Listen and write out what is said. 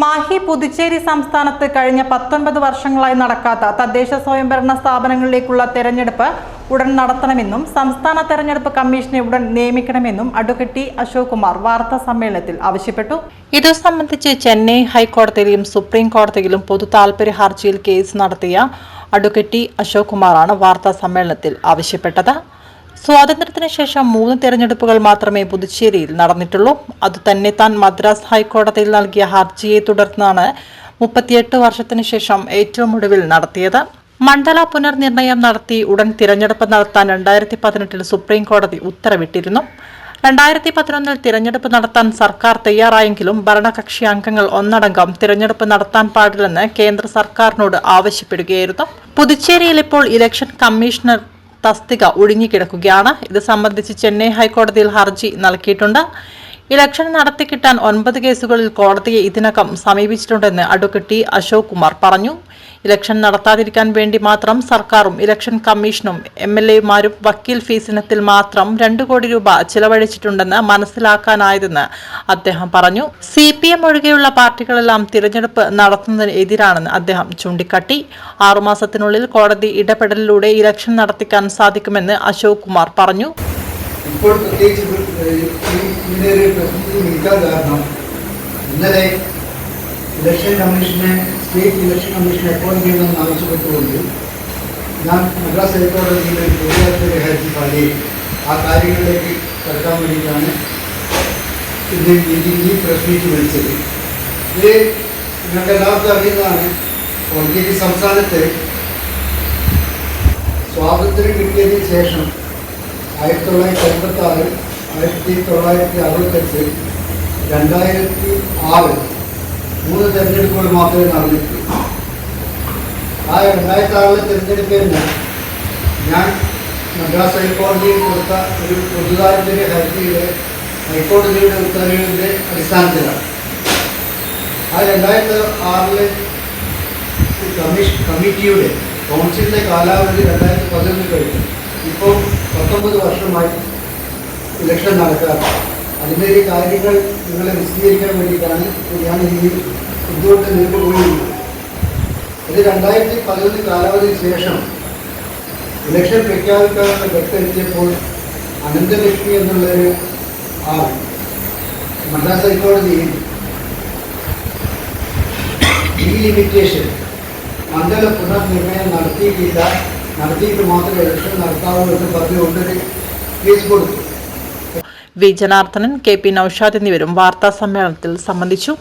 മാഹി പുതുച്ചേരി സംസ്ഥാനത്ത് കഴിഞ്ഞ 19 വർഷങ്ങളായി നടക്കാത്ത തദ്ദേശ സ്വയംഭരണ സ്ഥാപനങ്ങളിലേക്കുള്ള തെരഞ്ഞെടുപ്പ് ഉടൻ നടത്തണമെന്നും സംസ്ഥാന തെരഞ്ഞെടുപ്പ് കമ്മീഷനെ ഉടൻ നിയമിക്കണമെന്നും അഡ്വക്കേറ്റ് അശോക് കുമാർ വാർത്താ സമ്മേളനത്തിൽ ആവശ്യപ്പെട്ടു. ഇതു സംബന്ധിച്ച് ചെന്നൈ ഹൈക്കോടതിയിലും സുപ്രീം കോടതിയിലും പൊതു താൽപര്യ ഹർജിയിൽ കേസ് നടത്തിയ അഡ്വക്കേറ്റ് അശോക് കുമാറാണ് വാർത്താ സമ്മേളനത്തിൽ ആവശ്യപ്പെട്ടത്. സ്വാതന്ത്ര്യത്തിന് ശേഷം 3 തെരഞ്ഞെടുപ്പുകൾ മാത്രമേ പുതുച്ചേരിയിൽ നടന്നിട്ടുള്ളൂ. അതുതന്നെ താൻ മദ്രാസ് ഹൈക്കോടതിയിൽ നൽകിയ ഹർജിയെ തുടർന്നാണ് 38 വർഷത്തിനു ശേഷം ഏറ്റവും ഒടുവിൽ നടത്തിയത്. മണ്ഡല പുനർനിർണയം നടത്തി ഉടൻ തിരഞ്ഞെടുപ്പ് നടത്താൻ 2018 സുപ്രീം കോടതി ഉത്തരവിട്ടിരുന്നു. 2011 തിരഞ്ഞെടുപ്പ് നടത്താൻ സർക്കാർ തയ്യാറായെങ്കിലും ഭരണകക്ഷി അംഗങ്ങൾ ഒന്നടങ്കം തിരഞ്ഞെടുപ്പ് നടത്താൻ പാടില്ലെന്ന് കേന്ദ്ര സർക്കാരിനോട് ആവശ്യപ്പെടുകയായിരുന്നു. പുതുച്ചേരിയിൽ ഇപ്പോൾ ഇലക്ഷൻ കമ്മീഷണർ തസ്തിക ഒഴിഞ്ഞുകിടക്കുകയാണ്. ഇത് സംബന്ധിച്ച് ചെന്നൈ ഹൈക്കോടതിയിൽ ഹർജി നൽകിയിട്ടുണ്ട്. ഇലക്ഷൻ നടത്തിക്കിട്ടാൻ 9 കേസുകളിൽ കോടതിയെ ഇതിനകം സമീപിച്ചിട്ടുണ്ടെന്ന് അഡ്വക്കേറ്റ് അശോക് കുമാർ പറഞ്ഞു. ഇലക്ഷൻ നടത്താതിരിക്കാൻ വേണ്ടി മാത്രം സർക്കാരും ഇലക്ഷൻ കമ്മീഷനും MLAമാരും വക്കീൽ ഫീസ് ഇനത്തിൽ മാത്രം 2 കോടി രൂപ ചിലവഴിച്ചിട്ടുണ്ടെന്ന് മനസ്സിലാക്കാനായതെന്ന് അദ്ദേഹം പറഞ്ഞു. CPM ഒഴികെയുള്ള പാർട്ടികളെല്ലാം തിരഞ്ഞെടുപ്പ് നടത്തുന്നതിന് എതിരാണെന്ന് അദ്ദേഹം ചൂണ്ടിക്കാട്ടി. 6 മാസത്തിനുള്ളിൽ കോടതി ഇടപെടലിലൂടെ ഇലക്ഷൻ നടത്തിക്കാൻ സാധിക്കുമെന്ന് അശോക് കുമാർ പറഞ്ഞു. ഇപ്പോൾ പ്രത്യേകിച്ച് ഇങ്ങനെ പ്രശ്നത്തിൽ നിൽക്കാൻ കാരണം ഇന്നലെ ഇലക്ഷൻ കമ്മീഷനെ സ്റ്റേറ്റ് ഇലക്ഷൻ കമ്മീഷനെ അപ്പോയിന്റ് ചെയ്യണമെന്ന് ആവശ്യപ്പെട്ടുകൊണ്ട് ഞാൻ മദ്രാസ് ഹൈക്കോടതിയിൽ പൊതുതാൽപര്യ ഹർജി ഫയൽ ആ കാര്യങ്ങളിലേക്ക് കടക്കാൻ വേണ്ടിയിട്ടാണ് ഇന്ന് ഈ പ്രസ് മീറ്റ് വിളിച്ചത്. ഇത് നിങ്ങൾക്ക് എല്ലാവർക്കും അറിയുന്നതാണ്. പുതുച്ചേരി സംസ്ഥാനത്ത് സ്വാതന്ത്ര്യം കിട്ടിയതിന് ശേഷം 1986, 1968, 2006 3 തെരഞ്ഞെടുപ്പുകൾ മാത്രമേ നടന്നിട്ടുള്ളൂ. ആ 2006 തെരഞ്ഞെടുപ്പ് തന്നെ ഞാൻ മദ്രാസ് ഹൈക്കോടതിയിൽ കൊടുത്ത ഒരു പൊതുതാൽപര്യ ഹർജിയുടെ ഹൈക്കോടതിയുടെ ഉത്തരവിൻ്റെ അടിസ്ഥാനത്തിലാണ്. ആ 2006 കമ്മിറ്റിയുടെ കൗൺസിലിൻ്റെ കാലാവധി 2011 കഴിഞ്ഞു. ഇപ്പോൾ 19 വർഷമായി ഇലക്ഷൻ നടക്കാറ്. അതിൻ്റെ ഈ കാര്യങ്ങൾ നിങ്ങളെ വിശദീകരിക്കാൻ വേണ്ടിയിട്ടാണ് ഞാൻ എന്തുകൊണ്ട് നിങ്ങൾക്ക് പോയിരുന്നത്. ഇത് 2011 കാലാവധിക്ക് ശേഷം ഇലക്ഷൻ പ്രഖ്യാപിക്കാനുള്ള ഘട്ടമെത്തിയപ്പോൾ അനന്തലക്ഷ്മി എന്നുള്ളൊരു ആൾ മദ്രാസ് ഹൈക്കോടതിയിൽ ലിമിറ്റേഷൻ മണ്ഡല പുനർനിർണയം നടത്തിയിട്ട് മാത്രമേ ഇലക്ഷൻ നടത്താവൂ എന്ന് പറഞ്ഞുകൊണ്ടൊരു കേസ് കൊടുത്തു. വി ജനാർദ്ദനൻ, KP നൌഷാദ് എന്നിവരും വാർത്താ സമ്മേളനത്തിൽ സംബന്ധിച്ചു.